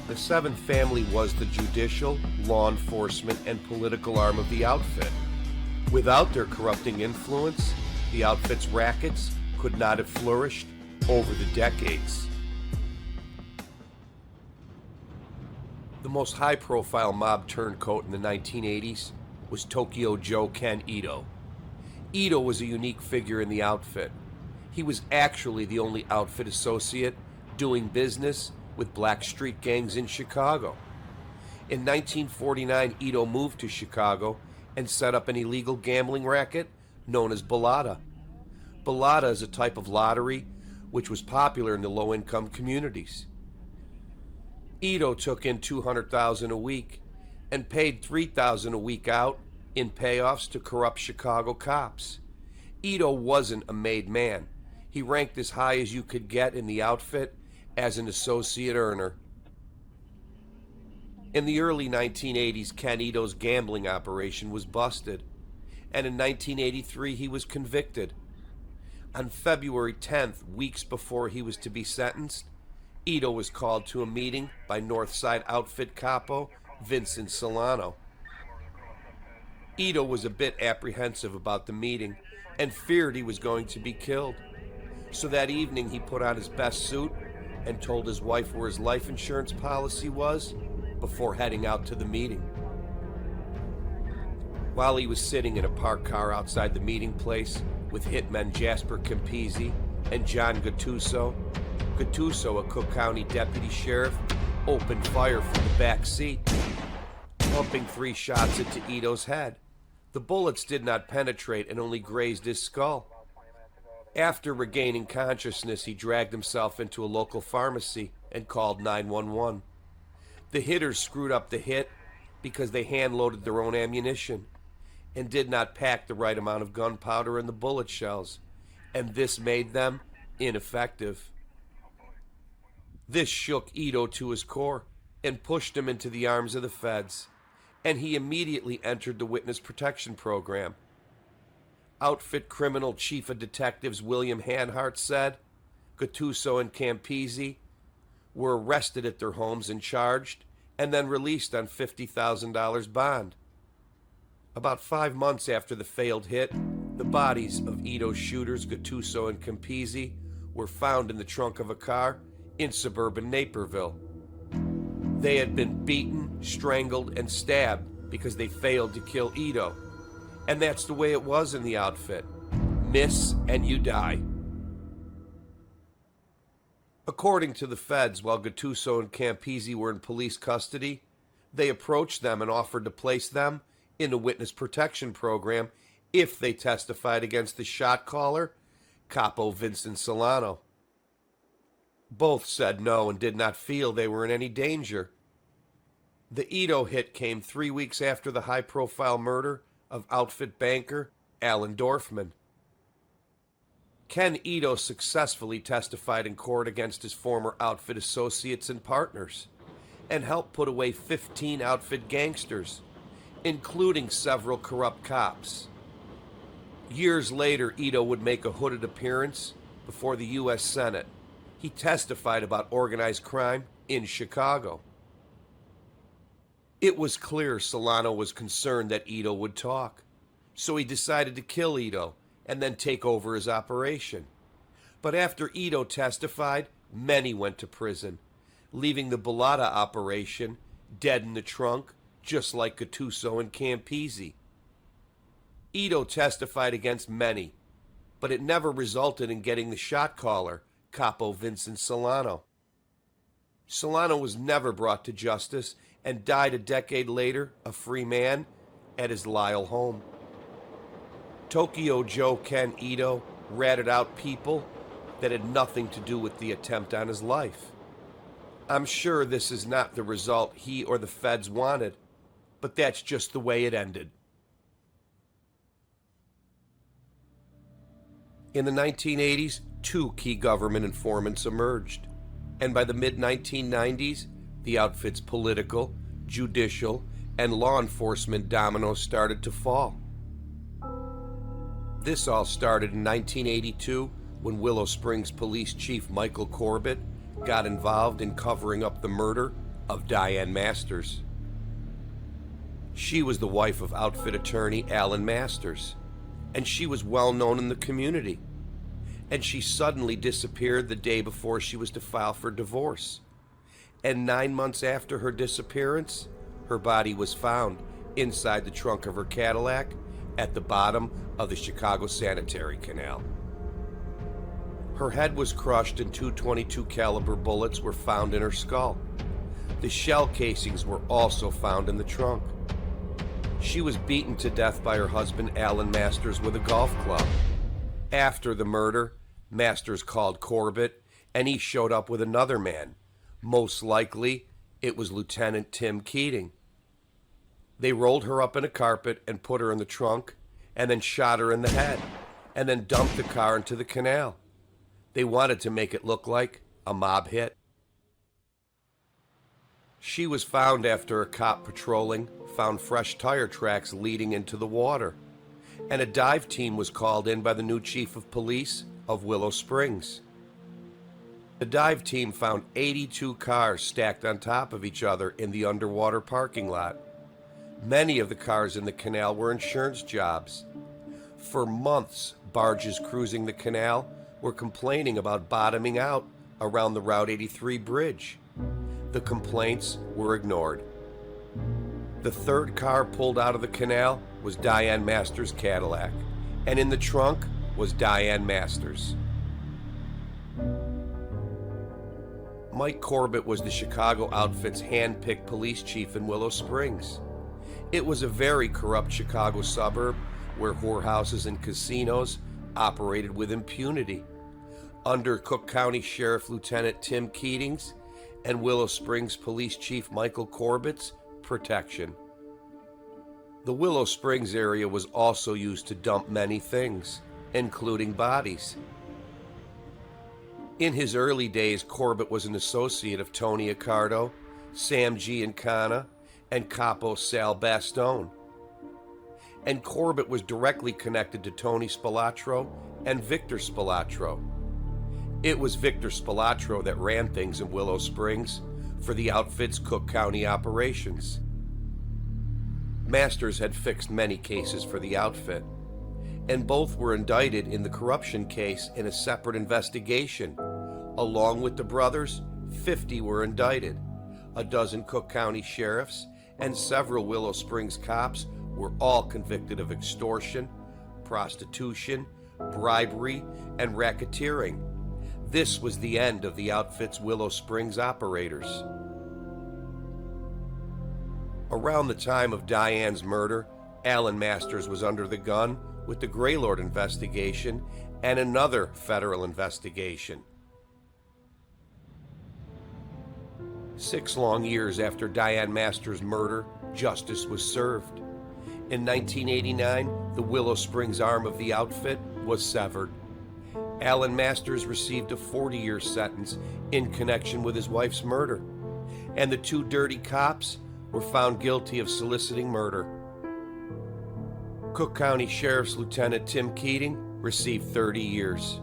The Seventh family was the judicial, law enforcement, and political arm of the outfit. Without their corrupting influence, the outfit's rackets could not have flourished over the decades. The most high-profile mob turncoat in the 1980s was Tokyo Joe Ken Ito. Ito was a unique figure in the outfit. He was actually the only outfit associate doing business with black street gangs in Chicago. In 1949, Ito moved to Chicago and set up an illegal gambling racket known as Balada. Balada is a type of lottery which was popular in the low-income communities. Ito took in $200,000 a week and paid $3,000 a week out in payoffs to corrupt Chicago cops. Ito wasn't a made man. He ranked as high as you could get in the outfit as an associate earner. In the early 1980s, Ken Ito's gambling operation was busted, and in 1983 he was convicted. On February 10th, weeks before he was to be sentenced, Ito was called to a meeting by Northside outfit capo Vincent Solano. Ito was a bit apprehensive about the meeting and feared he was going to be killed. So that evening he put on his best suit and told his wife where his life insurance policy was before heading out to the meeting. While he was sitting in a parked car outside the meeting place with hitmen Jasper Campisi and John Gattuso, Gattuso, a Cook County deputy sheriff, opened fire from the back seat, pumping 3 shots into Ito's head. The bullets did not penetrate and only grazed his skull. After regaining consciousness, he dragged himself into a local pharmacy and called 911. The hitters screwed up the hit because they hand-loaded their own ammunition and did not pack the right amount of gunpowder in the bullet shells, and this made them ineffective. This shook Ito to his core and pushed him into the arms of the feds, and he immediately entered the witness protection program. Outfit criminal chief of detectives William Hanhart said Gattuso and Campisi were arrested at their homes and charged, and then released on $50,000 bond. About 5 months after the failed hit, the bodies of Ito's shooters, Gattuso and Campisi, were found in the trunk of a car in suburban Naperville. They had been beaten, strangled, and stabbed because they failed to kill Ito. And that's the way it was in the outfit. Miss and you die. According to the feds, while Gattuso and Campisi were in police custody, they approached them and offered to place them in a witness protection program if they testified against the shot caller, Capo Vincent Solano. Both said no and did not feel they were in any danger. The Ito hit came 3 weeks after the high-profile murder of outfit banker Alan Dorfman. Ken Ito successfully testified in court against his former outfit associates and partners and helped put away 15 outfit gangsters, including several corrupt cops. Years later, Ito would make a hooded appearance before the U.S. Senate. He testified about organized crime in Chicago. It was clear Solano was concerned that Ito would talk, so he decided to kill Ito and then take over his operation. But after Ito testified, many went to prison, leaving the Balada operation dead in the trunk, just like Gattuso and Campisi. Ito testified against many, but it never resulted in getting the shot caller, Capo Vincent Solano. Solano was never brought to justice and died a decade later, a free man, at his Lisle home. Tokyo Joe Ken Ito ratted out people that had nothing to do with the attempt on his life. I'm sure this is not the result he or the feds wanted, but that's just the way it ended. In the 1980s, 2 key government informants emerged, and by the mid-1990s, the outfit's political, judicial, and law enforcement dominoes started to fall. This all started in 1982 when Willow Springs Police Chief Michael Corbett got involved in covering up the murder of Diane Masters. She was the wife of outfit attorney Alan Masters, and she was well known in the community. And she suddenly disappeared the day before she was to file for divorce. And 9 months after her disappearance, her body was found inside the trunk of her Cadillac at the bottom of the Chicago Sanitary Canal. Her head was crushed and 2.22 caliber bullets were found in her skull. The shell casings were also found in the trunk. She was beaten to death by her husband Alan Masters with a golf club. After the murder, Masters called Corbett, and he showed up with another man. Most likely, it was Lieutenant Tim Keating. They rolled her up in a carpet and put her in the trunk, and then shot her in the head, and then dumped the car into the canal. They wanted to make it look like a mob hit. She was found after a cop patrolling found fresh tire tracks leading into the water, and a dive team was called in by the new chief of police of Willow Springs. The dive team found 82 cars stacked on top of each other in the underwater parking lot. Many of the cars in the canal were insurance jobs. For months, barges cruising the canal were complaining about bottoming out around the Route 83 bridge. The complaints were ignored. The third car pulled out of the canal was Diane Masters' Cadillac, and in the trunk was Diane Masters. Mike Corbett was the Chicago outfit's hand-picked police chief in Willow Springs. It was a very corrupt Chicago suburb where whorehouses and casinos operated with impunity. Under Cook County Sheriff Lieutenant Tim Keating's and Willow Springs Police Chief Michael Corbett's protection. The Willow Springs area was also used to dump many things, including bodies. In his early days, Corbett was an associate of Tony Accardo, Sam Giancana, and Capo Sal Bastone. And Corbett was directly connected to Tony Spilatro and Victor Spilatro. It was Victor Spilatro that ran things in Willow Springs for the outfit's Cook County operations. Masters had fixed many cases for the outfit, and both were indicted in the corruption case in a separate investigation. Along with the brothers, 50 were indicted. A dozen Cook County sheriffs and several Willow Springs cops were all convicted of extortion, prostitution, bribery, and racketeering. This was the end of the outfit's Willow Springs operators. Around the time of Diane's murder, Alan Masters was under the gun with the Greylord investigation and another federal investigation. 6 long years after Diane Masters' murder, justice was served. In 1989, the Willow Springs arm of the outfit was severed. Alan Masters received a 40-year sentence in connection with his wife's murder, and the 2 dirty cops were found guilty of soliciting murder. Cook County Sheriff's Lieutenant Tim Keating received 30 years,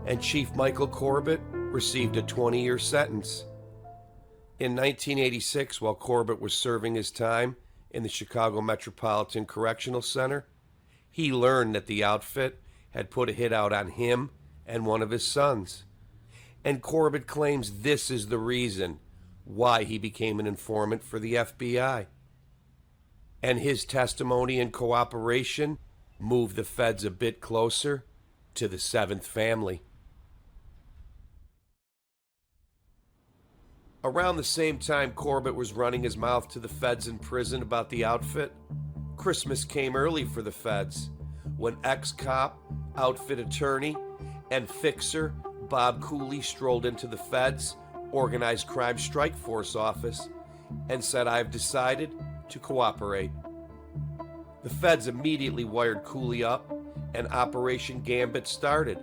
and Chief Michael Corbett received a 20-year sentence. In 1986, while Corbett was serving his time in the Chicago Metropolitan Correctional Center, he learned that the outfit had put a hit out on him and one of his sons. And Corbett claims this is the reason why he became an informant for the FBI. And his testimony and cooperation moved the feds a bit closer to the 7th family. Around the same time Corbett was running his mouth to the feds in prison about the outfit, Christmas came early for the feds when ex-cop, outfit attorney, and fixer Bob Cooley strolled into the feds' Organized Crime Strike Force office and said, "I've decided to cooperate." The feds immediately wired Cooley up and Operation Gambit started,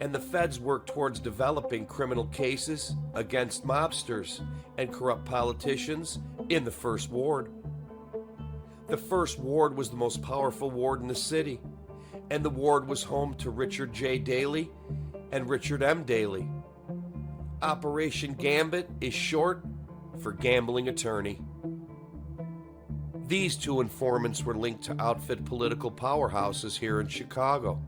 and the feds worked towards developing criminal cases against mobsters and corrupt politicians in the First Ward. The First Ward was the most powerful ward in the city, and the ward was home to Richard J. Daley and Richard M. Daley. Operation Gambit is short for gambling attorney. These two informants were linked to outfit political powerhouses here in Chicago.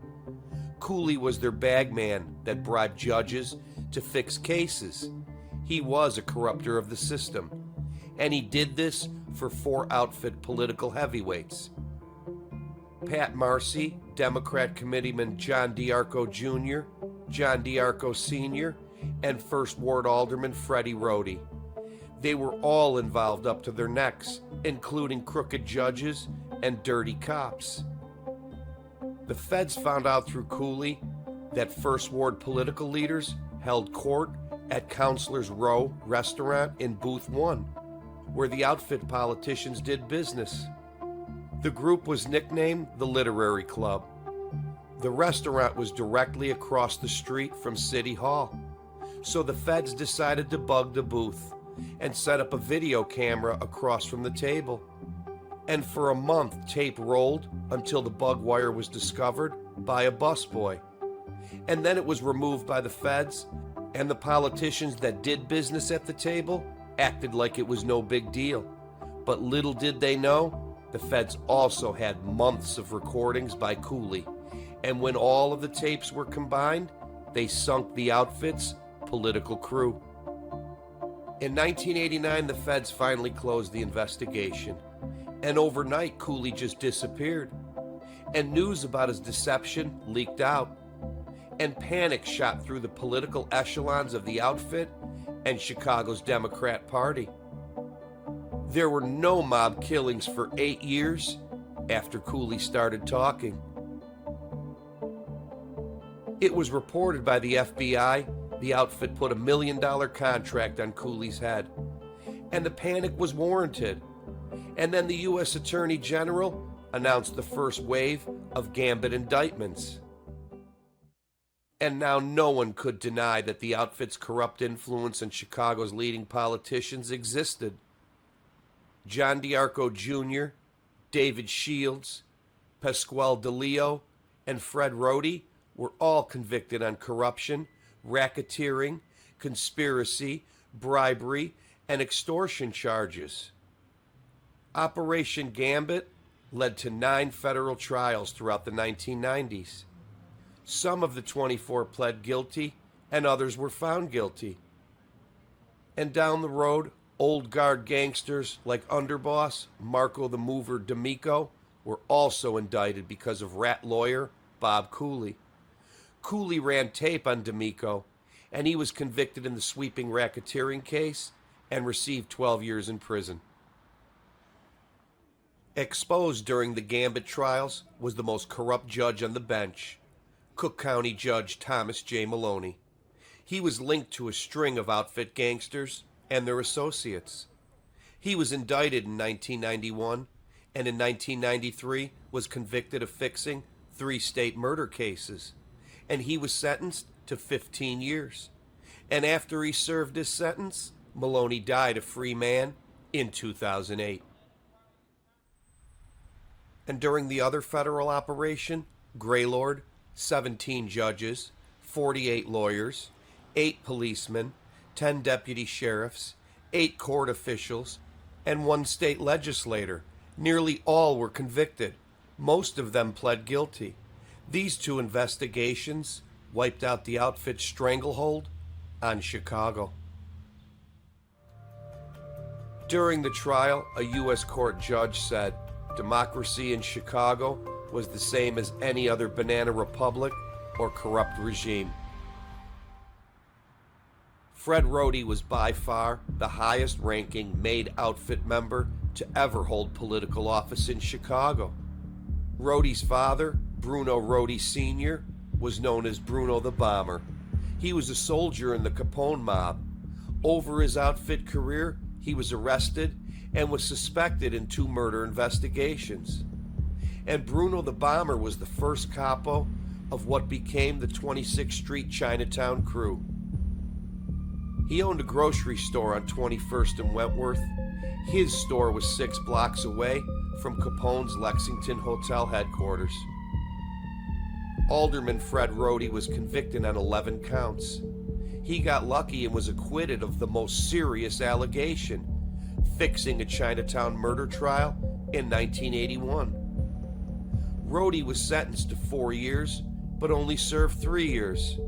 Cooley was their bagman that bribed judges to fix cases. He was a corrupter of the system, and he did this for 4 outfit political heavyweights: Pat Marcy, Democrat Committeeman John DiArco Jr., John DiArco Sr., and First Ward Alderman Freddie Rhodey. They were all involved up to their necks, including crooked judges and dirty cops. The feds found out through Cooley that First Ward political leaders held court at Counselor's Row restaurant in Booth 1, where the outfit politicians did business. The group was nicknamed the Literary Club. The restaurant was directly across the street from City Hall, so the feds decided to bug the booth and set up a video camera across from the table. And for a month, tape rolled until the bug wire was discovered by a busboy. And then it was removed by the feds, and the politicians that did business at the table acted like it was no big deal. But little did they know, the feds also had months of recordings by Cooley. And when all of the tapes were combined, they sunk the outfit's political crew. In 1989, the feds finally closed the investigation, and overnight Cooley just disappeared, and news about his deception leaked out, and panic shot through the political echelons of the outfit and Chicago's Democrat Party. There were no mob killings for 8 years after Cooley started talking. It was reported by the FBI the outfit put $1 million contract on Cooley's head, and the panic was warranted. And then the U.S. Attorney General announced the first wave of Gambit indictments. And now no one could deny that the outfit's corrupt influence in Chicago's leading politicians existed. John DiArco Jr., David Shields, Pasquale DeLeo, and Fred Rhodey were all convicted on corruption, racketeering, conspiracy, bribery, and extortion charges. Operation Gambit led to 9 federal trials throughout the 1990s. Some of the 24 pled guilty, and others were found guilty. And down the road, old guard gangsters like underboss Marco the Mover D'Amico were also indicted because of rat lawyer Bob Cooley. Cooley ran tape on D'Amico, and he was convicted in the sweeping racketeering case and received 12 years in prison. Exposed during the Gambit trials was the most corrupt judge on the bench, Cook County Judge Thomas J. Maloney. He was linked to a string of outfit gangsters and their associates. He was indicted in 1991, and in 1993 was convicted of fixing 3 state murder cases, and he was sentenced to 15 years. And after he served his sentence, Maloney died a free man in 2008. And during the other federal operation, Greylord, 17 judges, 48 lawyers, 8 policemen, 10 deputy sheriffs, 8 court officials, and 1 state legislator. Nearly all were convicted. Most of them pled guilty. These 2 investigations wiped out the outfit's stranglehold on Chicago. During the trial, a U.S. court judge said democracy in Chicago was the same as any other banana republic or corrupt regime. Fred Rhodey was by far the highest-ranking made outfit member to ever hold political office in Chicago. Rhodey's father, Bruno Rhodey Sr., was known as Bruno the Bomber. He was a soldier in the Capone mob. Over his outfit career, he was arrested and was suspected in 2 murder investigations. And Bruno the Bomber was the first capo of what became the 26th Street Chinatown crew. He owned a grocery store on 21st and Wentworth. His store was 6 blocks away from Capone's Lexington Hotel headquarters. Alderman Fred Rhodey was convicted on 11 counts. He got lucky and was acquitted of the most serious allegation, fixing a Chinatown murder trial in 1981. Rhodey was sentenced to 4 years, but only served 3 years.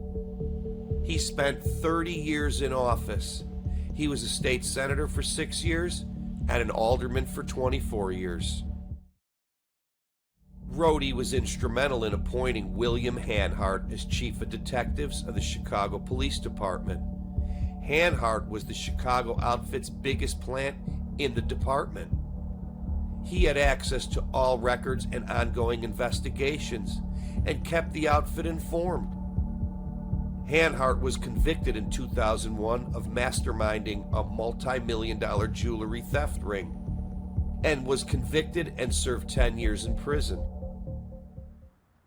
He spent 30 years in office. He was a state senator for 6 years and an alderman for 24 years. Rhodey was instrumental in appointing William Hanhart as chief of detectives of the Chicago Police Department. Hanhart was the Chicago outfit's biggest plant in the department. He had access to all records and ongoing investigations and kept the outfit informed. Hanhart was convicted in 2001 of masterminding a multi-million-dollar jewelry theft ring and was convicted and served 10 years in prison.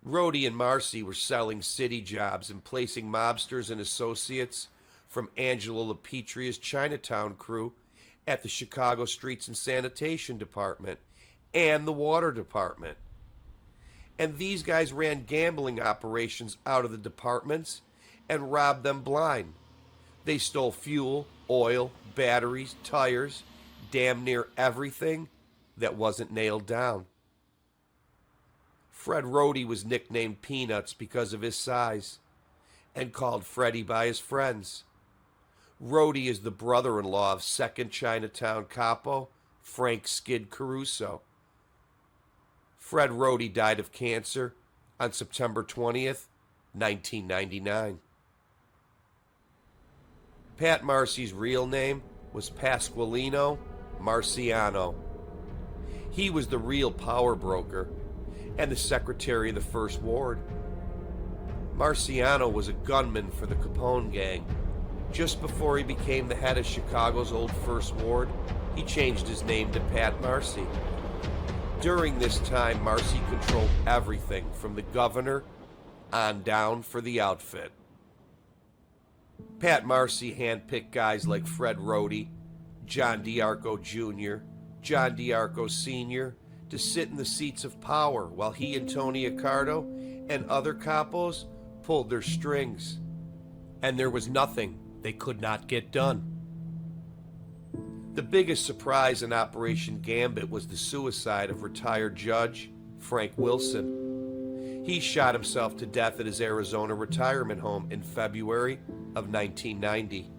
Rhodey and Marcy were selling city jobs and placing mobsters and associates from Angelo LaPetria's Chinatown crew at the Chicago Streets and Sanitation Department and the Water Department. And these guys ran gambling operations out of the departments and robbed them blind. They stole fuel, oil, batteries, tires, damn near everything that wasn't nailed down. Fred Rhodey was nicknamed Peanuts because of his size and called Freddie by his friends. Rhodey is the brother-in-law of second Chinatown capo, Frank Skid Caruso. Fred Rhodey died of cancer on September 20th, 1999. Pat Marcy's real name was Pasqualino Marciano. He was the real power broker and the secretary of the First Ward. Marciano was a gunman for the Capone gang. Just before he became the head of Chicago's old First Ward, he changed his name to Pat Marcy. During this time, Marcy controlled everything from the governor on down for the outfit. Pat Marcy handpicked guys like Fred Rhodey, John DiArco Jr., John DiArco Sr., to sit in the seats of power while he and Tony Accardo and other capos pulled their strings. And there was nothing they could not get done. The biggest surprise in Operation Gambit was the suicide of retired Judge Frank Wilson. He shot himself to death at his Arizona retirement home in February of 1990.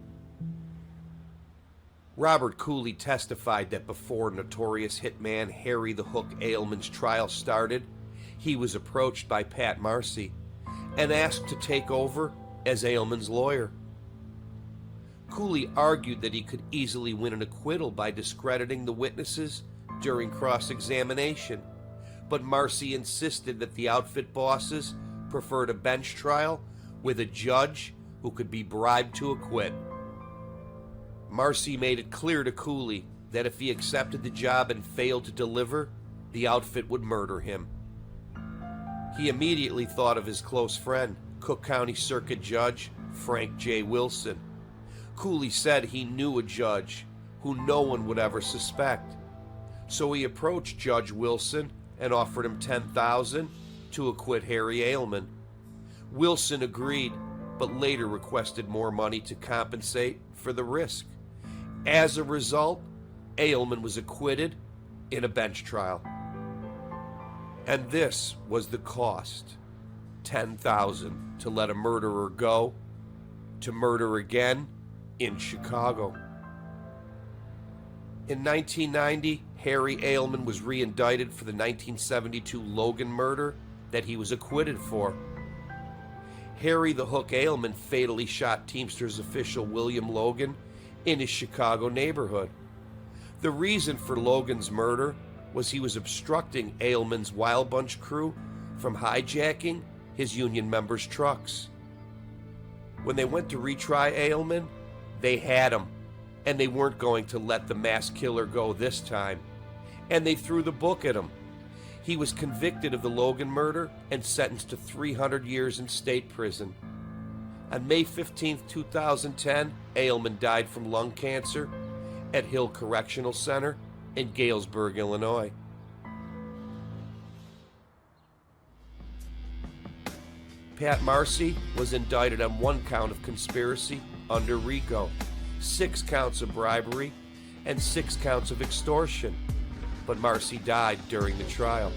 Robert Cooley testified that before notorious hitman Harry the Hook Ailman's trial started, he was approached by Pat Marcy and asked to take over as Ailman's lawyer. Cooley argued that he could easily win an acquittal by discrediting the witnesses during cross-examination, but Marcy insisted that the outfit bosses preferred a bench trial with a judge who could be bribed to acquit. Marcy made it clear to Cooley that if he accepted the job and failed to deliver, the outfit would murder him. He immediately thought of his close friend, Cook County Circuit Judge Frank J. Wilson. Cooley said he knew a judge who no one would ever suspect. So he approached Judge Wilson and offered him $10,000 to acquit Harry Ailman. Wilson agreed, but later requested more money to compensate for the risk. As a result, Ailman was acquitted in a bench trial. And this was the cost: $10,000 to let a murderer go, to murder again in Chicago. In 1990, Harry Ailman was re-indicted for the 1972 Logan murder that he was acquitted for. Harry the Hook Ailman fatally shot Teamsters official William Logan in his Chicago neighborhood. The reason for Logan's murder was he was obstructing Ailman's Wild Bunch crew from hijacking his union members' trucks. When they went to retry Ailman, they had him, and they weren't going to let the mass killer go this time, and they threw the book at him. He was convicted of the Logan murder and sentenced to 300 years in state prison. On May 15, 2010, Ailman died from lung cancer at Hill Correctional Center in Galesburg, Illinois. Pat Marcy was indicted on one count of conspiracy under RICO, 6 counts of bribery, and 6 counts of extortion. But Marcy died during the trial.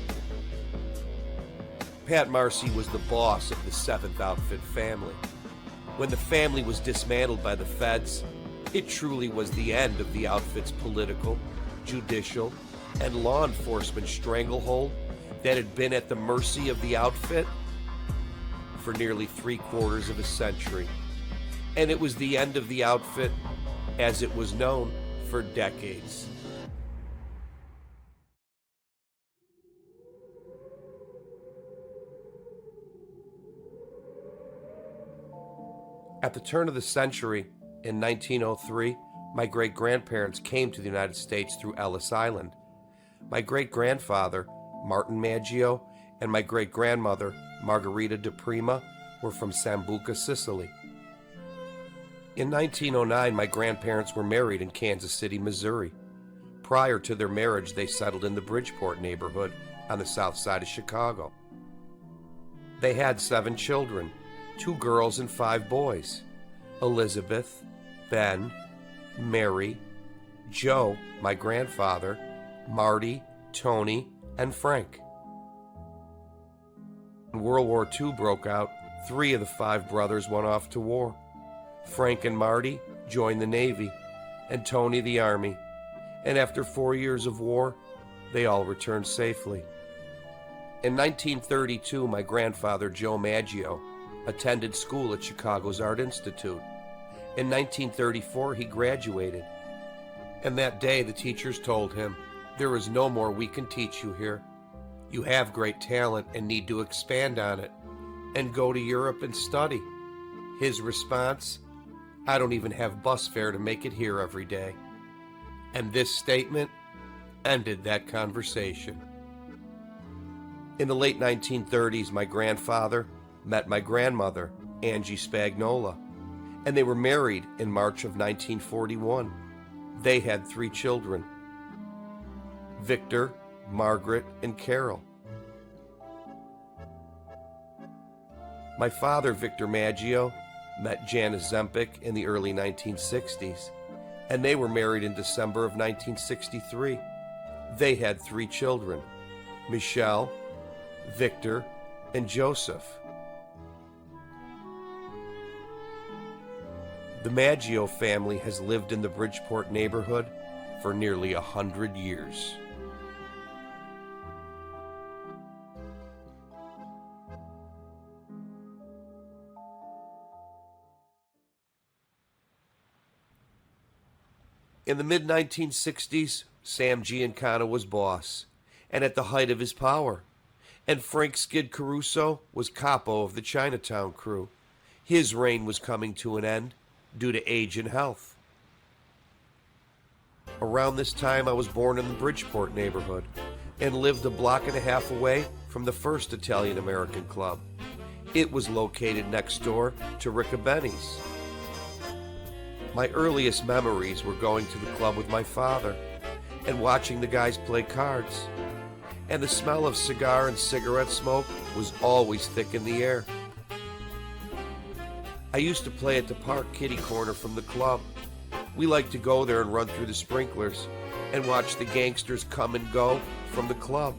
Pat Marcy was the boss of the 7th Outfit family. When the family was dismantled by the feds, it truly was the end of the outfit's political, judicial, and law enforcement stranglehold that had been at the mercy of the outfit for nearly 3/4 of a century. And it was the end of the outfit as it was known for decades. At the turn of the century, in 1903, my great-grandparents came to the United States through Ellis Island. My great-grandfather, Martin Maggio, and my great-grandmother, Margherita de Prima, were from Sambuca, Sicily. In 1909, my grandparents were married in Kansas City, Missouri. Prior to their marriage, they settled in the Bridgeport neighborhood on the south side of Chicago. They had 7 children, 2 girls and 5 boys: Elizabeth, Ben, Mary, Joe, my grandfather, Marty, Tony, and Frank. When World War II broke out, 3 of the 5 brothers went off to war. Frank and Marty joined the Navy, and Tony the Army, and after 4 years of war, they all returned safely. In 1932, my grandfather, Joe Maggio, attended school at Chicago's Art Institute. In 1934, he graduated, and that day the teachers told him, "There is no more we can teach you here. You have great talent and need to expand on it, and go to Europe and study." His response, "I don't even have bus fare to make it here every day." And this statement ended that conversation. In the late 1930s, my grandfather met my grandmother, Angie Spagnola, and they were married in March of 1941. They had 3 children: Victor, Margaret, and Carol. My father, Victor Maggio, met Janice Zempic in the early 1960s, and they were married in December of 1963. They had 3 children: Michelle, Victor, and Joseph. The Maggio family has lived in the Bridgeport neighborhood for nearly 100 years. In the mid-1960s, Sam Giancana was boss, and at the height of his power. And Frank Skid Caruso was capo of the Chinatown crew. His reign was coming to an end due to age and health. Around this time, I was born in the Bridgeport neighborhood and lived a block and a half away from the first Italian-American club. It was located next door to Riccobenni's. My earliest memories were going to the club with my father and watching the guys play cards. And the smell of cigar and cigarette smoke was always thick in the air. I used to play at the park kitty corner from the club. We liked to go there and run through the sprinklers and watch the gangsters come and go from the club.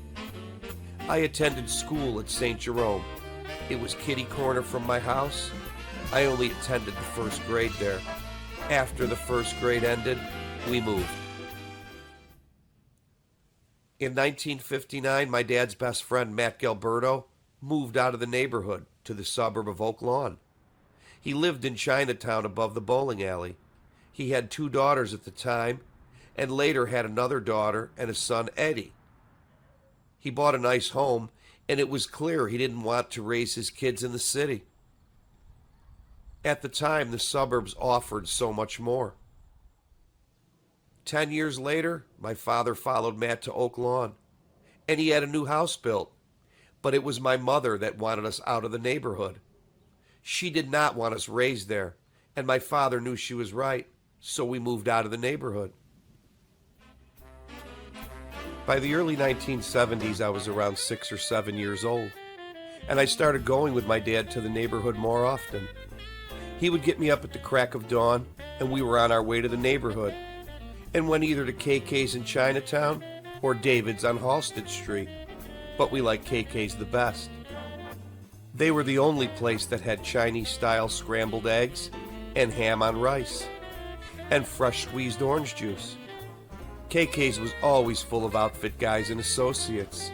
I attended school at St. Jerome. It was kitty corner from my house. I only attended the first grade there. After the first grade ended, we moved. In 1959, my dad's best friend, Matt Gilberto, moved out of the neighborhood to the suburb of Oak Lawn. He lived in Chinatown above the bowling alley. He had 2 daughters at the time, and later had another daughter and a son, Eddie. He bought a nice home, and it was clear he didn't want to raise his kids in the city. At the time, the suburbs offered so much more. 10 years later, my father followed Matt to Oak Lawn, and he had a new house built, but it was my mother that wanted us out of the neighborhood. She did not want us raised there, and my father knew she was right, so we moved out of the neighborhood. By the early 1970s, I was around 6 or 7 years old, and I started going with my dad to the neighborhood more often. He would get me up at the crack of dawn, and we were on our way to the neighborhood, and went either to KK's in Chinatown or David's on Halsted Street, but we liked KK's the best. They were the only place that had Chinese-style scrambled eggs and ham on rice, and fresh squeezed orange juice. KK's was always full of outfit guys and associates.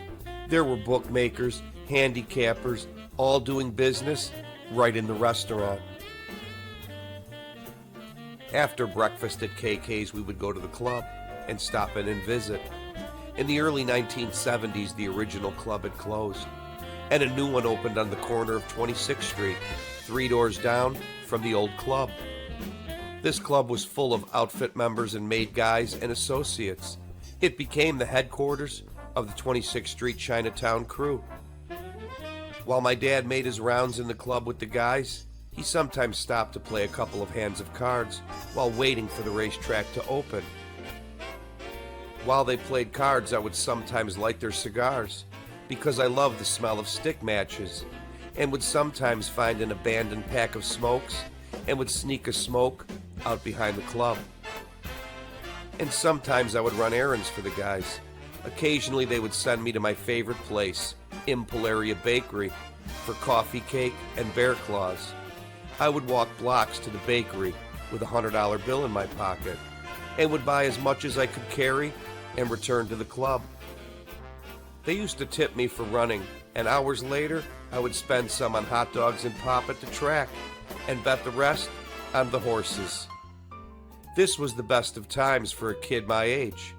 There were bookmakers, handicappers, all doing business right in the restaurant. After breakfast at KK's, we would go to the club and stop in and visit. In the early 1970s, the original club had closed, and a new one opened on the corner of 26th Street, 3 doors down from the old club. This club was full of outfit members and maid guys and associates. It became the headquarters of the 26th Street Chinatown crew. While my dad made his rounds in the club with the guys, he sometimes stopped to play a couple of hands of cards while waiting for the racetrack to open. While they played cards, I would sometimes light their cigars because I loved the smell of stick matches, and would sometimes find an abandoned pack of smokes and would sneak a smoke out behind the club. And sometimes I would run errands for the guys. Occasionally they would send me to my favorite place, Impalaria Bakery, for coffee cake and bear claws. I would walk blocks to the bakery with a $100 bill in my pocket and would buy as much as I could carry and return to the club. They used to tip me for running, and hours later I would spend some on hot dogs and pop at the track and bet the rest on the horses. This was the best of times for a kid my age.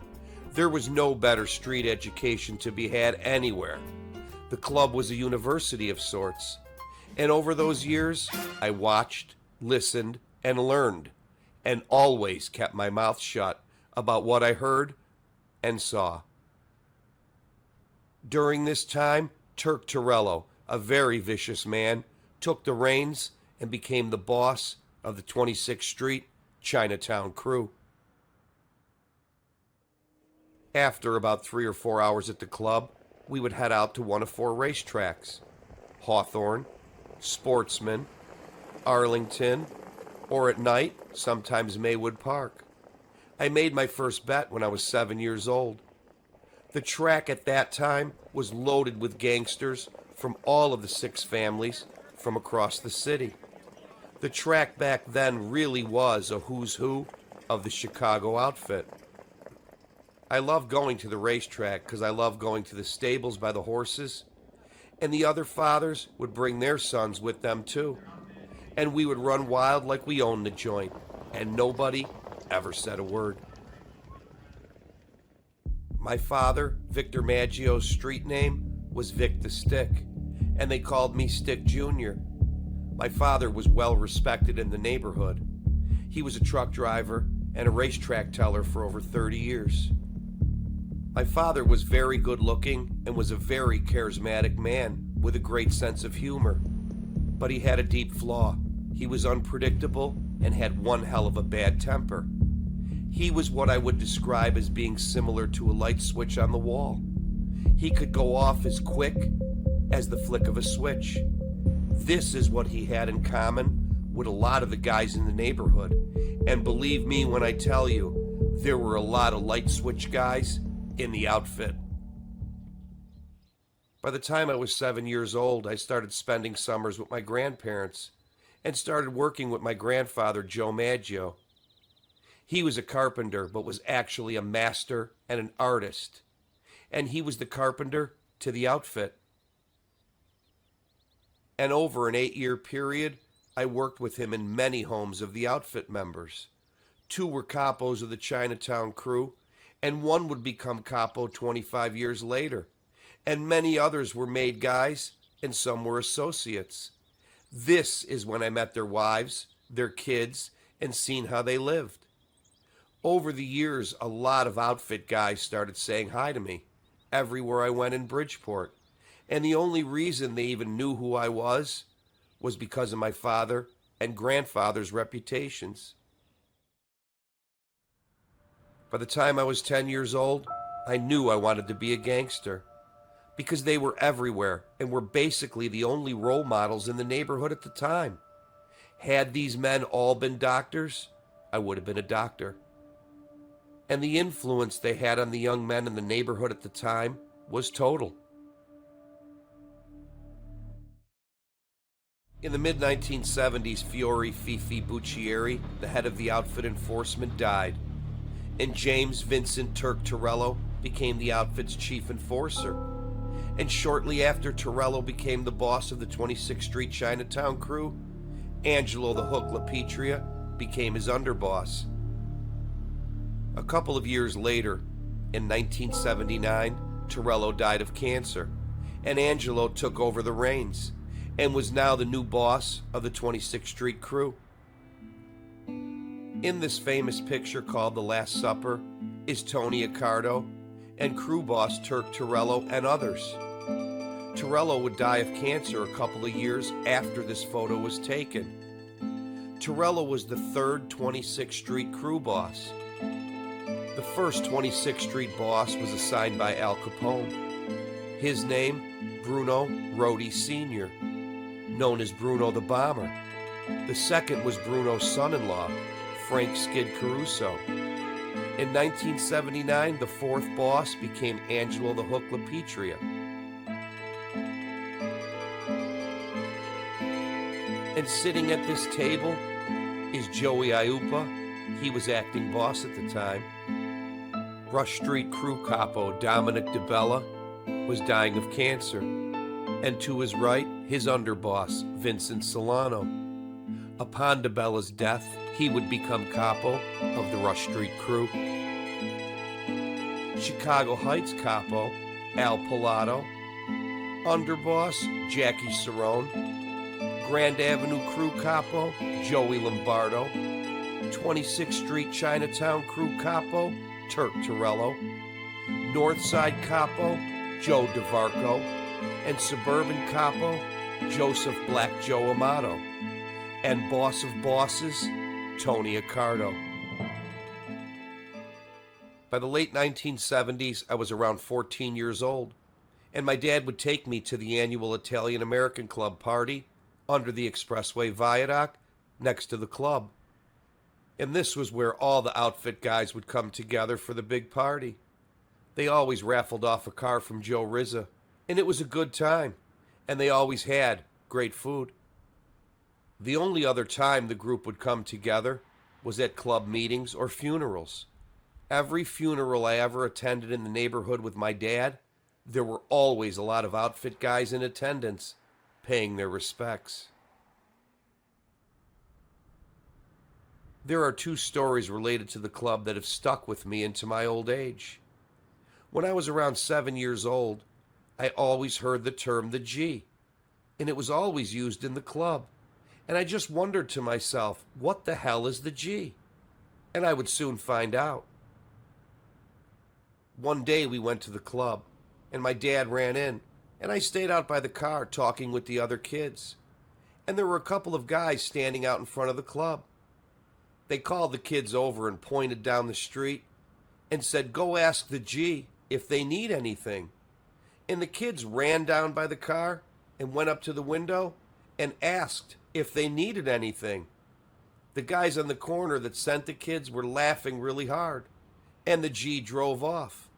There was no better street education to be had anywhere. The club was a university of sorts. And over those years, I watched, listened, and learned, and always kept my mouth shut about what I heard and saw. During this time, Turk Torello, a very vicious man, took the reins and became the boss of the 26th Street Chinatown crew. After about 3 or 4 hours at the club, we would head out to one of 4 racetracks: Hawthorne, Sportsman, Arlington, or at night, sometimes Maywood Park. I made my first bet when I was 7 years old. The track at that time was loaded with gangsters from all of the 6 families from across the city. The track back then really was a who's who of the Chicago outfit. I loved going to the racetrack because I loved going to the stables by the horses, and the other fathers would bring their sons with them too. And we would run wild like we owned the joint, and nobody ever said a word. My father, Victor Maggio's street name was Vic the Stick, and they called me Stick Jr. My father was well respected in the neighborhood. He was a truck driver and a racetrack teller for over 30 years. My father was very good looking and was a very charismatic man with a great sense of humor. But he had a deep flaw. He was unpredictable and had one hell of a bad temper. He was what I would describe as being similar to a light switch on the wall. He could go off as quick as the flick of a switch. This is what he had in common with a lot of the guys in the neighborhood. And believe me when I tell you, there were a lot of light switch guys in the outfit. By the time I was 7 years old, I started spending summers with my grandparents and started working with my grandfather, Joe Maggio. He was a carpenter, but was actually a master and an artist. And he was the carpenter to the outfit. And over an 8-year period, I worked with him in many homes of the outfit members. 2 were capos of the Chinatown crew, and 1 would become capo 25 years later. And many others were made guys, and some were associates. This is when I met their wives, their kids, and seen how they lived. Over the years, a lot of outfit guys started saying hi to me everywhere I went in Bridgeport. And the only reason they even knew who I was because of my father and grandfather's reputations. By the time I was 10 years old, I knew I wanted to be a gangster because they were everywhere and were basically the only role models in the neighborhood at the time. Had these men all been doctors, I would have been a doctor. And the influence they had on the young men in the neighborhood at the time was total. In the mid-1970s, Fiore Fifi Buccieri, the head of the outfit enforcement, died, and James Vincent Turk Torello became the outfit's chief enforcer. And shortly after Torello became the boss of the 26th Street Chinatown crew, Angelo the Hook LaPetria became his underboss. A couple of years later, in 1979, Torello died of cancer, and Angelo took over the reins and was now the new boss of the 26th Street crew. In this famous picture called The Last Supper is Tony Accardo and crew boss Turk Torello and others. Torello would die of cancer a couple of years after this photo was taken. Torello was the third 26th Street crew boss. The first 26th Street boss was assigned by Al Capone. His name, Bruno Rodi Sr., known as Bruno the Bomber. The second was Bruno's son-in-law, Frank Skid Caruso. In 1979, the fourth boss became Angelo the Hook LaPetria. And sitting at this table is Joey Iupa. He was acting boss at the time. Rush Street crew capo Dominic DeBella was dying of cancer. And to his right, his underboss, Vincent Solano. Upon DeBella's death, he would become capo of the Rush Street crew. Chicago Heights capo, Al Pilato. Underboss, Jackie Cerrone. Grand Avenue crew capo, Joey Lombardo. 26th Street Chinatown crew capo, Turk Torello. Northside capo, Joe DeVarco. And Suburban capo, Joseph Black Joe Amato. And boss of bosses, Tony Accardo. By the late 1970s, I was around 14 years old, and my dad would take me to the annual Italian-American Club party under the Expressway Viaduct next to the club. And this was where all the outfit guys would come together for the big party. They always raffled off a car from Joe Rizza, and it was a good time, and they always had great food. The only other time the group would come together was at club meetings or funerals. Every funeral I ever attended in the neighborhood with my dad, there were always a lot of outfit guys in attendance, paying their respects. There are two stories related to the club that have stuck with me into my old age. When I was around 7 years old, I always heard the term the G, and it was always used in the club. And I just wondered to myself, what the hell is the G? And I would soon find out. One day we went to the club, and my dad ran in, and I stayed out by the car talking with the other kids. And there were a couple of guys standing out in front of the club. They called the kids over and pointed down the street and said, "Go ask the G if they need anything." And the kids ran down by the car and went up to the window and asked if they needed anything. The guys on the corner that sent the kids were laughing really hard, and the G drove off.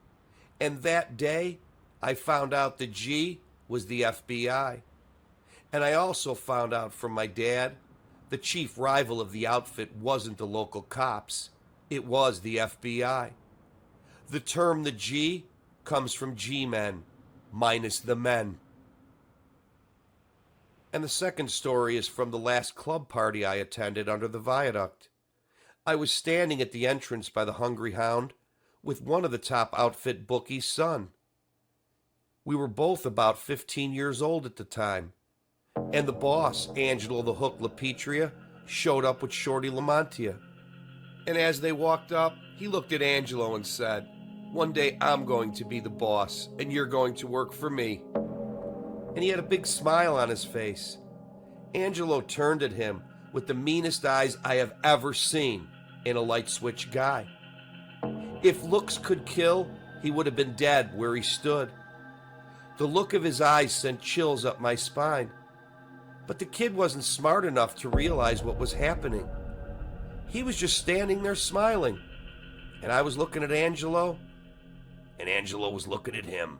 And that day, I found out the G was the FBI. And I also found out from my dad, the chief rival of the outfit wasn't the local cops, it was the FBI. The term the G comes from G-men, minus the men. And the second story is from the last club party I attended under the viaduct. I was standing at the entrance by the Hungry Hound with one of the top outfit bookies' son. We were both about 15 years old at the time, and the boss, Angelo the Hook LaPetria, showed up with Shorty Lamantia. And as they walked up, he looked at Angelo and said, "One day I'm going to be the boss, and you're going to work for me." And he had a big smile on his face. Angelo turned at him with the meanest eyes I have ever seen in a light switch guy. If looks could kill, he would have been dead where he stood. The look of his eyes sent chills up my spine. But the kid wasn't smart enough to realize what was happening. He was just standing there smiling, and I was looking at Angelo, and Angelo was looking at him.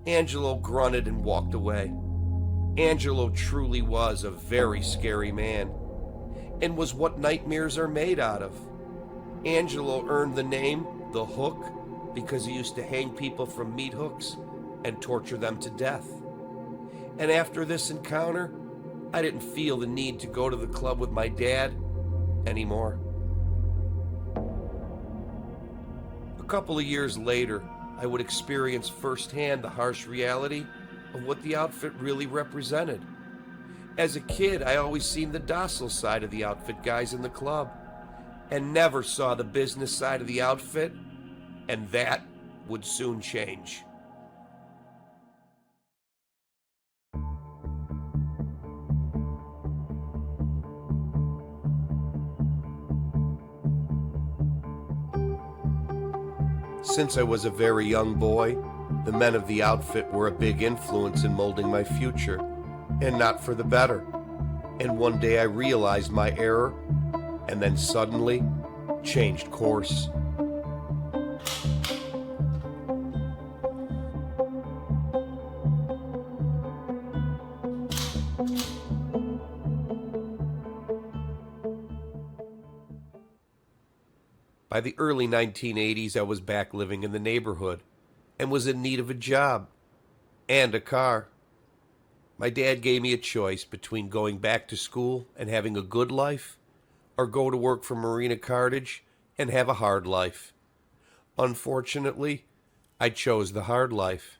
Angelo grunted and walked away. Angelo truly was a very scary man, and was what nightmares are made out of. Angelo earned the name The Hook because he used to hang people from meat hooks and torture them to death. And after this encounter, I didn't feel the need to go to the club with my dad anymore. A couple of years later, I would experience firsthand the harsh reality of what the outfit really represented. As a kid, I always seen the docile side of the outfit guys in the club, and never saw the business side of the outfit, and that would soon change. Since I was a very young boy, the men of the outfit were a big influence in molding my future, and not for the better. And one day I realized my error, and then suddenly changed course. By the early 1980s, I was back living in the neighborhood and was in need of a job and a car. My dad gave me a choice between going back to school and having a good life or go to work for Marina Cartage and have a hard life. Unfortunately, I chose the hard life.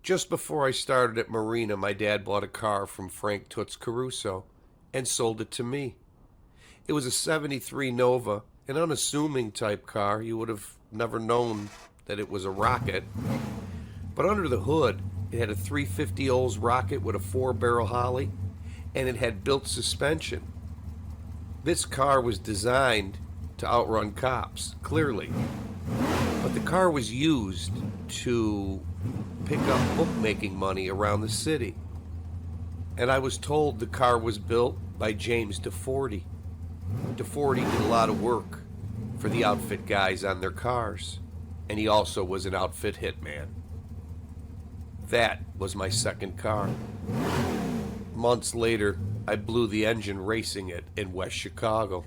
Just before I started at Marina, my dad bought a car from Frank Toots Caruso and sold it to me. It was a 73 Nova, an unassuming type car. You would have never known that it was a rocket. But under the hood, it had a 350 Olds rocket with a 4-barrel Holly, and it had built suspension. This car was designed to outrun cops, clearly. But the car was used to pick up bookmaking money around the city. And I was told the car was built by James DeFordy. DeFordy did a lot of work for the outfit guys on their cars, and he also was an outfit hitman. That was my second car. Months later, I blew the engine racing it in West Chicago.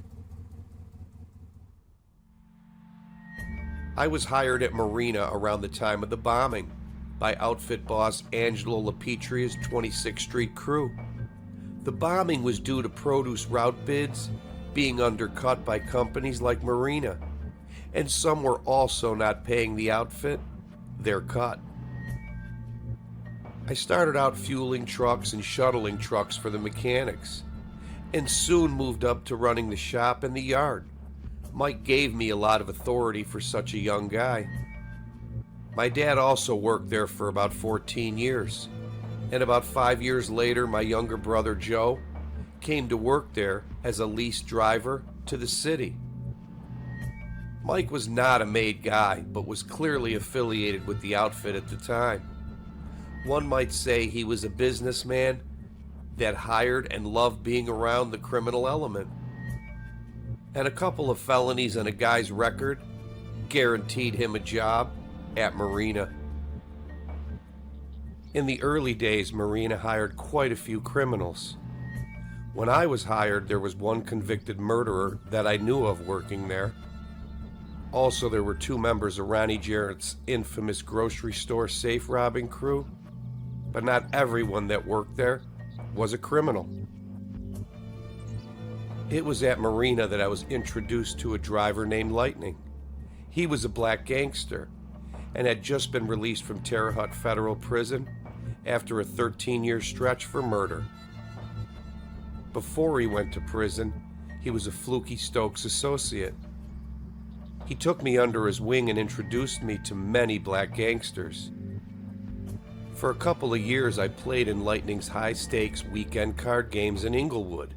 I was hired at Marina around the time of the bombing by outfit boss Angelo LaPetria's 26th Street crew. The bombing was due to produce route bids being undercut by companies like Marina, and some were also not paying the outfit their cut. I started out fueling trucks and shuttling trucks for the mechanics, and soon moved up to running the shop and the yard. Mike gave me a lot of authority for such a young guy. My dad also worked there for about 14 years, and about 5 years later, my younger brother Joe came to work there as a lease driver to the city. Mike was not a made guy, but was clearly affiliated with the outfit at the time. One might say he was a businessman that hired and loved being around the criminal element. And a couple of felonies on a guy's record guaranteed him a job at Marina. In the early days, Marina hired quite a few criminals. When I was hired, there was one convicted murderer that I knew of working there. Also, there were 2 members of Ronnie Jarrett's infamous grocery store safe robbing crew, but not everyone that worked there was a criminal. It was at Marina that I was introduced to a driver named Lightning. He was a black gangster and had just been released from Terre Haute Federal Prison after a 13-year stretch for murder. Before he went to prison, he was a Fluky Stokes associate. He took me under his wing and introduced me to many black gangsters. For a couple of years, I played in Lightning's high-stakes weekend card games in Inglewood.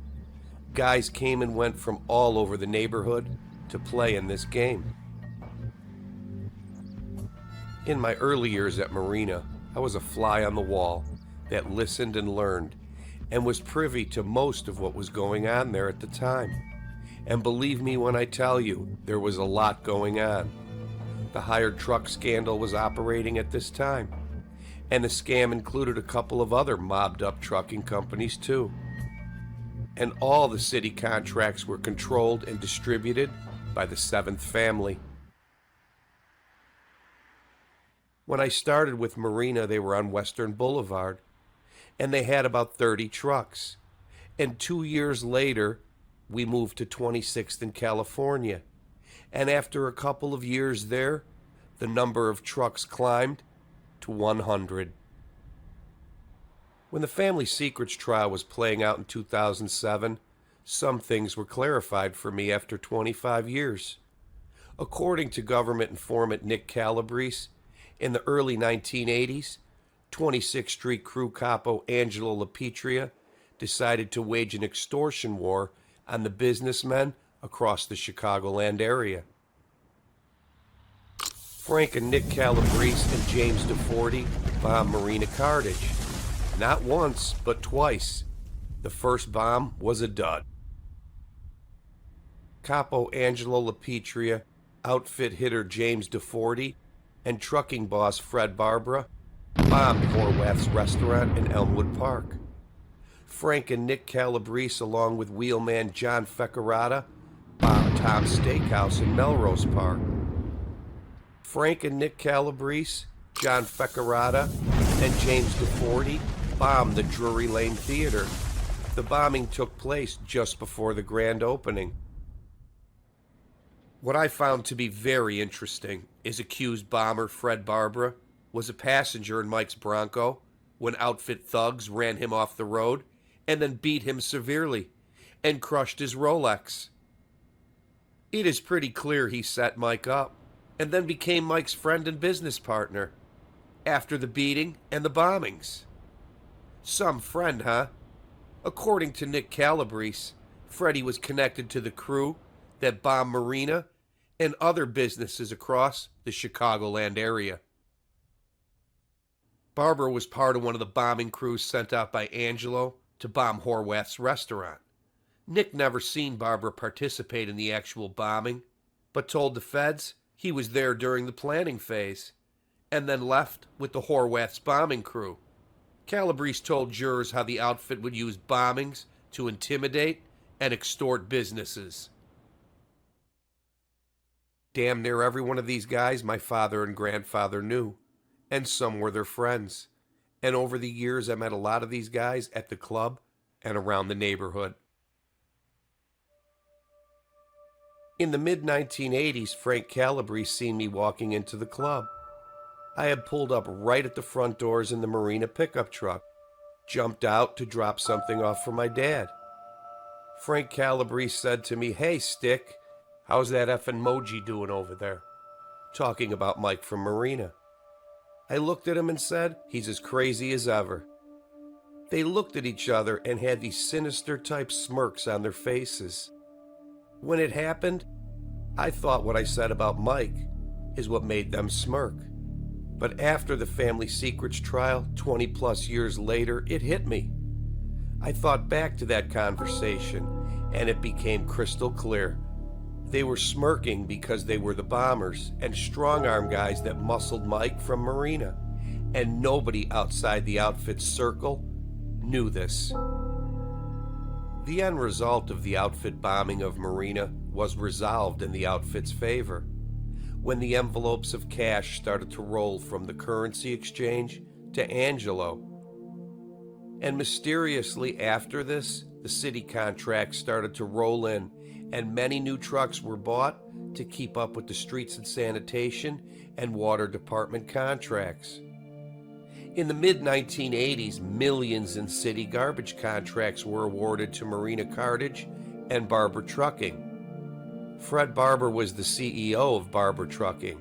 Guys came and went from all over the neighborhood to play in this game. In my early years at Marina, I was a fly on the wall, that listened and learned, and was privy to most of what was going on there at the time. And believe me when I tell you, there was a lot going on. The hired truck scandal was operating at this time, and the scam included a couple of other mobbed-up trucking companies too. And all the city contracts were controlled and distributed by the seventh family. When I started with Marina, they were on Western Boulevard, and they had about 30 trucks. And 2 years later, we moved to 26th in California. And after a couple of years there, the number of trucks climbed to 100. When the Family Secrets trial was playing out in 2007, some things were clarified for me after 25 years. According to government informant Nick Calabrese, in the early 1980s, 26th Street crew capo Angelo LaPetria decided to wage an extortion war on the businessmen across the Chicagoland area. Frank and Nick Calabrese and James DeForty bombed Marina Cartage. Not once, but twice. The first bomb was a dud. Capo Angelo LaPetria, outfit hitter James DeForty, and trucking boss Fred Barbara bombed Horwath's restaurant in Elmwood Park. Frank and Nick Calabrese, along with wheelman John Feccarata, bombed Tom's Steakhouse in Melrose Park. Frank and Nick Calabrese, John Feccarata, and James DeForty bombed the Drury Lane Theater. The bombing took place just before the grand opening. What I found to be very interesting is accused bomber Fred Barbara was a passenger in Mike's Bronco when outfit thugs ran him off the road and then beat him severely and crushed his Rolex. It is pretty clear he set Mike up and then became Mike's friend and business partner after the beating and the bombings. Some friend, huh? According to Nick Calabrese, Freddie was connected to the crew that bombed Marina and other businesses across the Chicagoland area. Barbara was part of one of the bombing crews sent out by Angelo to bomb Horwath's restaurant. Nick never seen Barbara participate in the actual bombing, but told the feds he was there during the planning phase, and then left with the Horwath's bombing crew. Calabrese told jurors how the outfit would use bombings to intimidate and extort businesses. Damn near every one of these guys my father and grandfather knew, and some were their friends. And over the years, I met a lot of these guys at the club and around the neighborhood. In the mid-1980s, Frank Calabrese seen me walking into the club. I had pulled up right at the front doors in the Marina pickup truck, jumped out to drop something off for my dad. Frank Calabrese said to me, "Hey, Stick, how's that effing Moji doing over there?" Talking about Mike from Marina. I looked at him and said, "He's as crazy as ever." They looked at each other and had these sinister type smirks on their faces. When it happened, I thought what I said about Mike is what made them smirk. But after the Family Secrets trial, 20 plus years later, it hit me. I thought back to that conversation, and it became crystal clear. They were smirking because they were the bombers and strong-arm guys that muscled Mike from Marina, and nobody outside the outfit's circle knew this. The end result of the outfit bombing of Marina was resolved in the outfit's favor when the envelopes of cash started to roll from the currency exchange to Angelo. And mysteriously after this, the city contracts started to roll in, and many new trucks were bought to keep up with the streets and sanitation and water department contracts. In the mid-1980s, millions in city garbage contracts were awarded to Marina Cartage and Barber Trucking. Fred Barber was the CEO of Barber Trucking.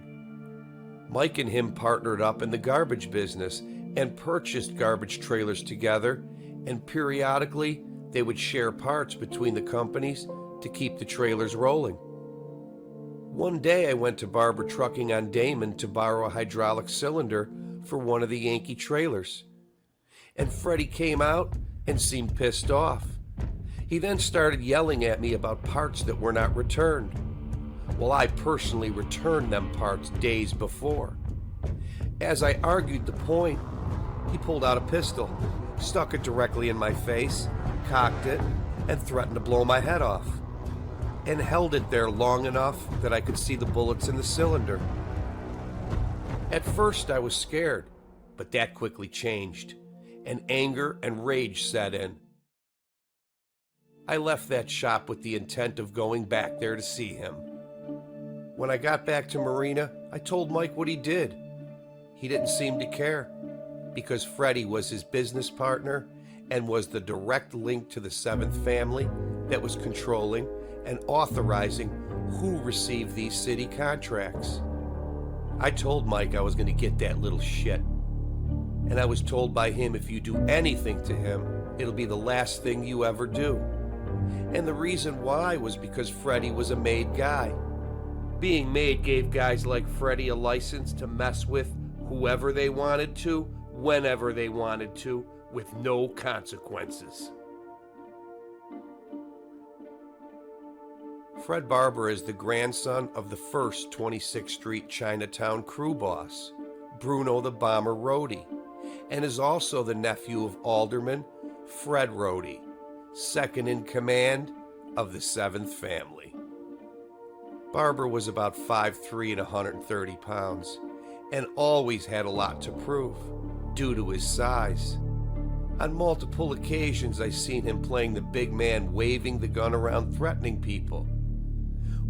Mike and him partnered up in the garbage business and purchased garbage trailers together, and periodically they would share parts between the companies to keep the trailers rolling. One day I went to Barber Trucking on Damon to borrow a hydraulic cylinder for one of the Yankee trailers. and Freddie came out and seemed pissed off. He then started yelling at me about parts that were not returned. Well, I personally returned them parts days before. As I argued the point, he pulled out a pistol, stuck it directly in my face, cocked it, and threatened to blow my head off, and held it there long enough that I could see the bullets in the cylinder. At first I was scared, but that quickly changed, and anger and rage set in. I left that shop with the intent of going back there to see him. When I got back to Marina, I told Mike what he did. He didn't seem to care, because Freddie was his business partner and was the direct link to the Seventh Family that was controlling and authorizing who received these city contracts. I told Mike I was going to get that little shit. And I was told by him, if you do anything to him, it'll be the last thing you ever do. And the reason why was because Freddie was a made guy. Being made gave guys like Freddie a license to mess with whoever they wanted to, whenever they wanted to, with no consequences. Fred Barber is the grandson of the first 26th Street Chinatown crew boss, Bruno the Bomber Rohde, and is also the nephew of Alderman Fred Rohde, second in command of the Seventh Family. Barber was about 5'3" and 130 pounds, and always had a lot to prove, due to his size. On multiple occasions I seen him playing the big man, waving the gun around, threatening people.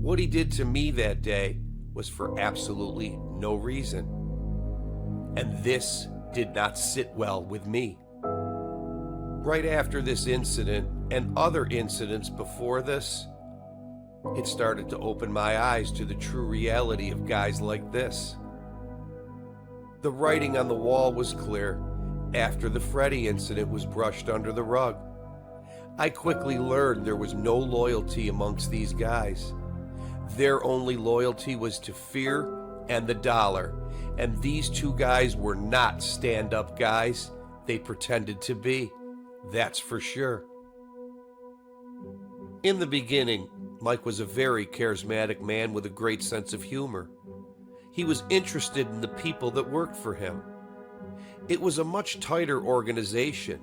What he did to me that day was for absolutely no reason. And this did not sit well with me. Right after this incident, and other incidents before this, it started to open my eyes to the true reality of guys like this. The writing on the wall was clear after the Freddie incident was brushed under the rug. I quickly learned there was no loyalty amongst these guys. Their only loyalty was to fear and the dollar, and these two guys were not stand-up guys they pretended to be, that's for sure. In the beginning, Mike was a very charismatic man with a great sense of humor. He was interested in the people that worked for him. It was a much tighter organization,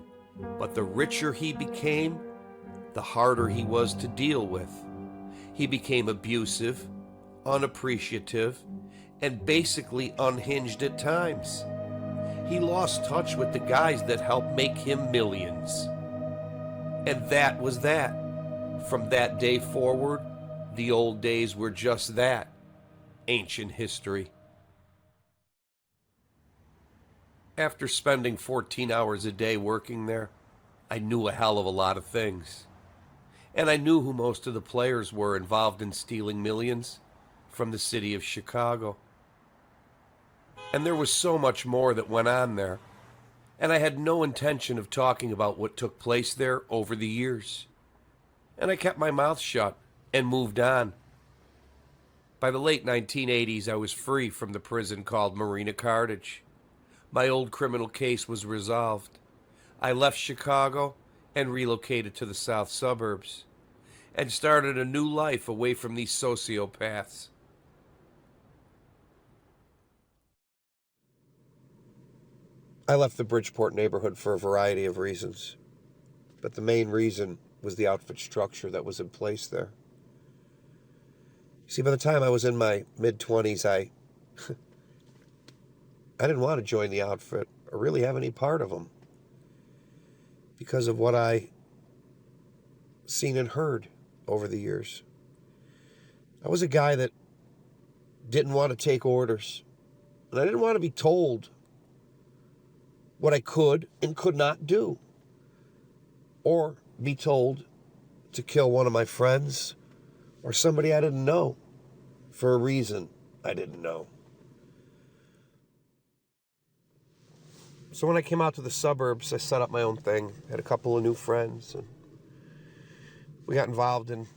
but the richer he became, the harder he was to deal with. He became abusive, unappreciative, and basically unhinged at times. He lost touch with the guys that helped make him millions. And that was that. From that day forward, the old days were just that, ancient history. After spending 14 hours a day working there, I knew a hell of a lot of things. And I knew who most of the players were involved in stealing millions from the city of Chicago. And there was so much more that went on there, and I had no intention of talking about what took place there over the years. And I kept my mouth shut and moved on. By the late 1980s, I was free from the prison called Marina Cartage. My old criminal case was resolved. I left Chicago and relocated to the south suburbs, and started a new life away from these sociopaths. I left the Bridgeport neighborhood for a variety of reasons, but the main reason was the outfit structure that was in place there. See, by the time I was in my mid-20s, I didn't want to join the outfit or really have any part of them because of what I seen and heard over the years. I was a guy that didn't want to take orders, and I didn't want to be told what I could and could not do, or be told to kill one of my friends or somebody I didn't know for a reason I didn't know. So when I came out to the suburbs, I set up my own thing, had a couple of new friends, and we got involved in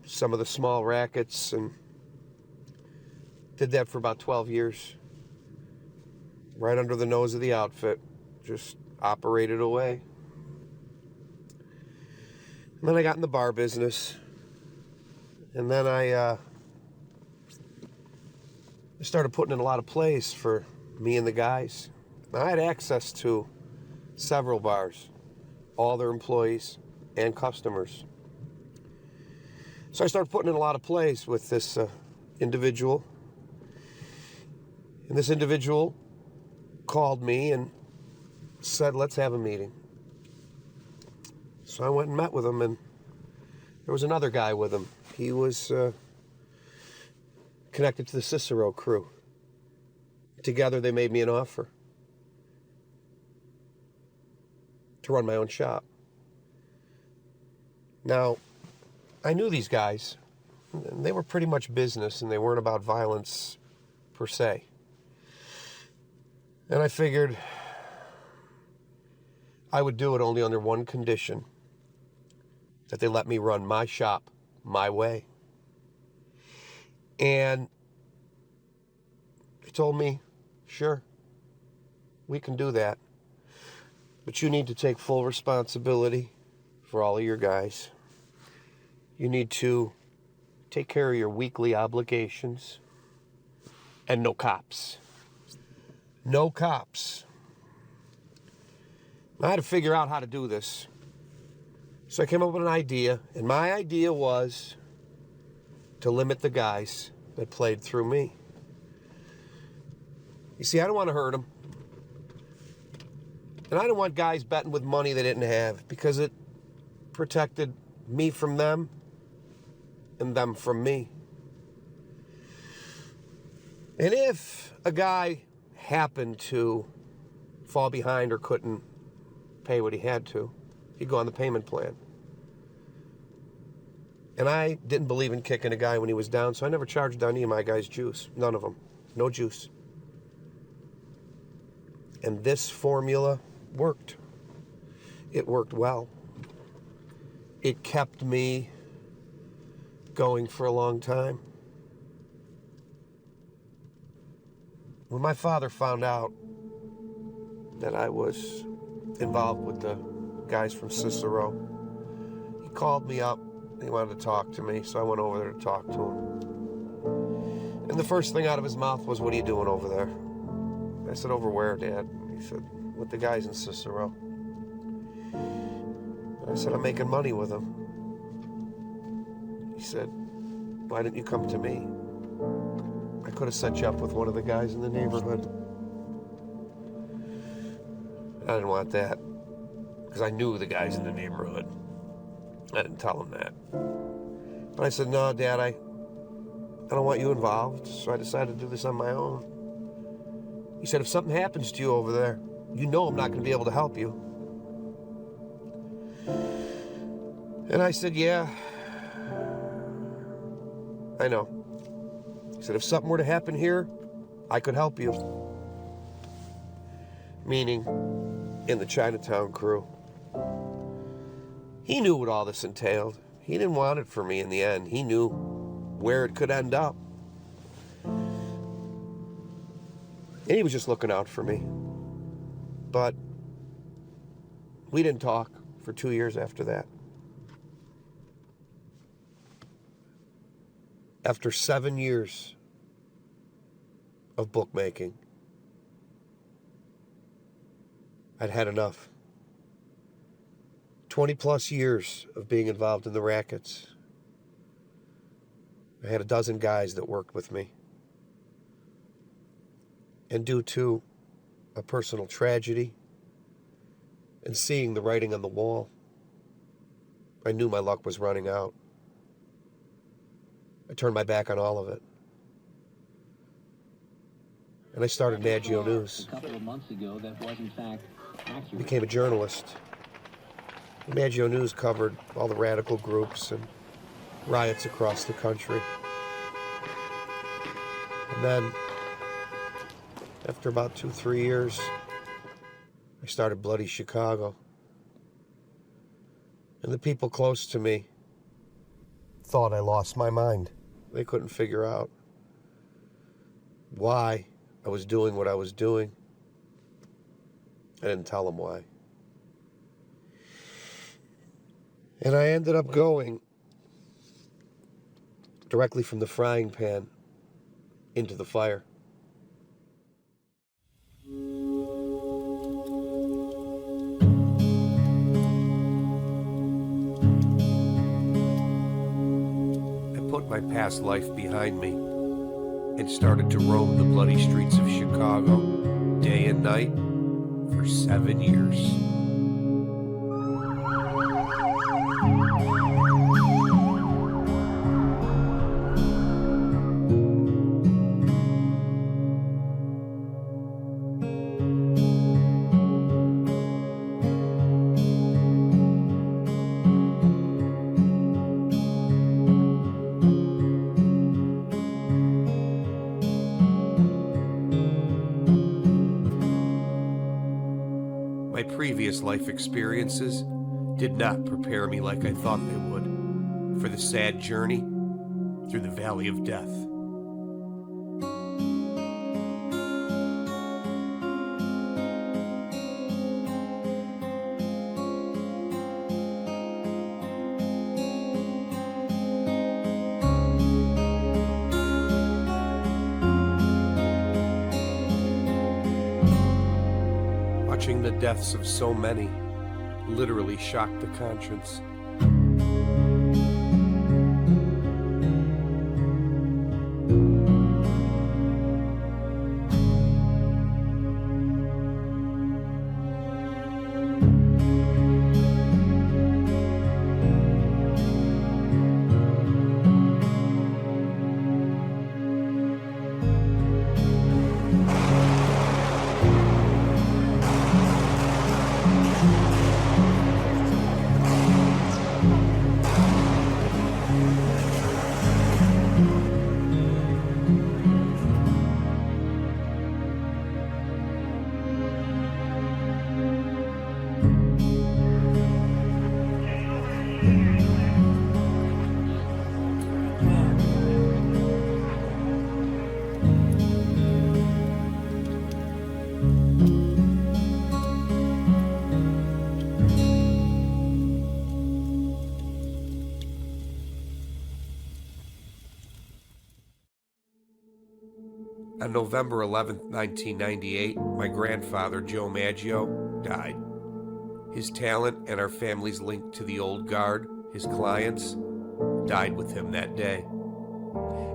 some of the small rackets and did that for about 12 years. Right under the nose of the outfit, just operated away. And then I got in the bar business. And then I started putting in a lot of plays for me and the guys. I had access to several bars, all their employees and customers. So I started putting in a lot of plays with this individual. And this individual called me and said, let's have a meeting. So I went and met with him, and there was another guy with him. He was connected to the Cicero crew. Together they made me an offer to run my own shop. Now, I knew these guys, and they were pretty much business, and they weren't about violence per se. And I figured I would do it only under one condition, that they let me run my shop my way. And they told me, sure, we can do that, but you need to take full responsibility for all of your guys. You need to take care of your weekly obligations, and no cops. No cops. I had to figure out how to do this. So I came up with an idea, and my idea was to limit the guys that played through me. You see, I don't want to hurt them. And I didn't want guys betting with money they didn't have, because it protected me from them and them from me. And if a guy happened to fall behind or couldn't pay what he had to, he'd go on the payment plan. And I didn't believe in kicking a guy when he was down, so I never charged any of my guys juice. None of them. No juice. And this formula worked. It worked well. It kept me going for a long time. When my father found out that I was involved with the guys from Cicero, he called me up. He wanted to talk to me, so I went over there to talk to him. And the first thing out of his mouth was, "What are you doing over there?" I said, "Over where, Dad?" He said, "With the guys in Cicero." And I said, "I'm making money with them." He said, "Why didn't you come to me? I could have set you up with one of the guys in the neighborhood." I didn't want that, because I knew the guys in the neighborhood. I didn't tell him that. But I said, "No, Dad, I don't want you involved, so I decided to do this on my own." He said, "If something happens to you over there, you know I'm not going to be able to help you." And I said, "Yeah, I know." He said, "If something were to happen here, I could help you." Meaning, in the Chinatown crew. He knew what all this entailed. He didn't want it for me in the end. He knew where it could end up. And he was just looking out for me. But we didn't talk for 2 years after that. After 7 years of bookmaking, I'd had enough. 20 plus years of being involved in the rackets. I had a dozen guys that worked with me. And due to a personal tragedy and seeing the writing on the wall, I knew my luck was running out. I turned my back on all of it. And I started Maggio News. A couple of months ago, that was in fact accurate. Became a journalist. Maggio News covered all the radical groups and riots across the country. And then, after about 2-3 years, I started Bloody Chicago. And the people close to me thought I lost my mind. They couldn't figure out why I was doing what I was doing. I didn't tell them why. And I ended up going directly from the frying pan into the fire. I put my past life behind me and started to roam the bloody streets of Chicago day and night for 7 years. My previous life experiences did not prepare me like I thought they would for the sad journey through the valley of death. Watching the deaths of so many literally shocked the conscience. On November 11th, 1998, my grandfather, Joe Maggio, died. His talent and our family's link to the old guard, his clients, died with him that day.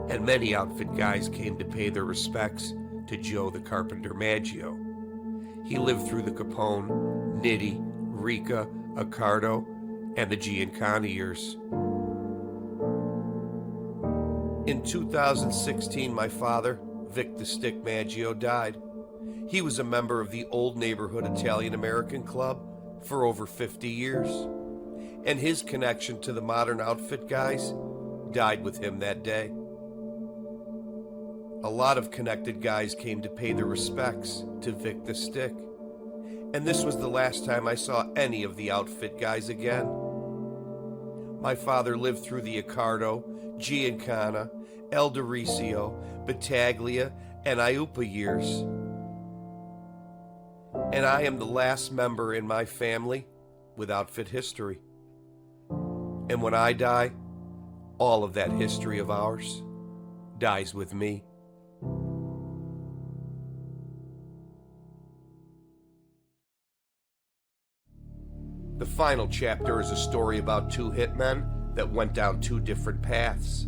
And many outfit guys came to pay their respects to Joe the Carpenter Maggio. He lived through the Capone, Nitti, Rica, Accardo, and the Giancana years. In 2016, my father, Vic the Stick Maggio, died. He was a member of the Old Neighborhood Italian-American Club for over 50 years. And his connection to the modern outfit guys died with him that day. A lot of connected guys came to pay their respects to Vic the Stick. And this was the last time I saw any of the outfit guys again. My father lived through the Accardo, Giancana, El Doricio, Battaglia, and Iupa years. And I am the last member in my family with outfit history. And when I die, all of that history of ours dies with me. The final chapter is a story about two hitmen that went down two different paths.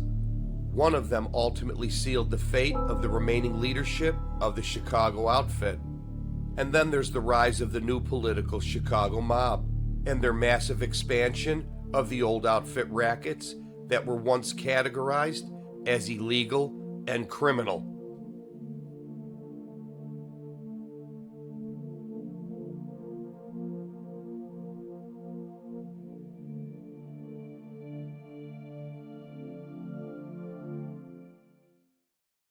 One of them ultimately sealed the fate of the remaining leadership of the Chicago outfit. And then there's the rise of the new political Chicago mob and their massive expansion of the old outfit rackets that were once categorized as illegal and criminal.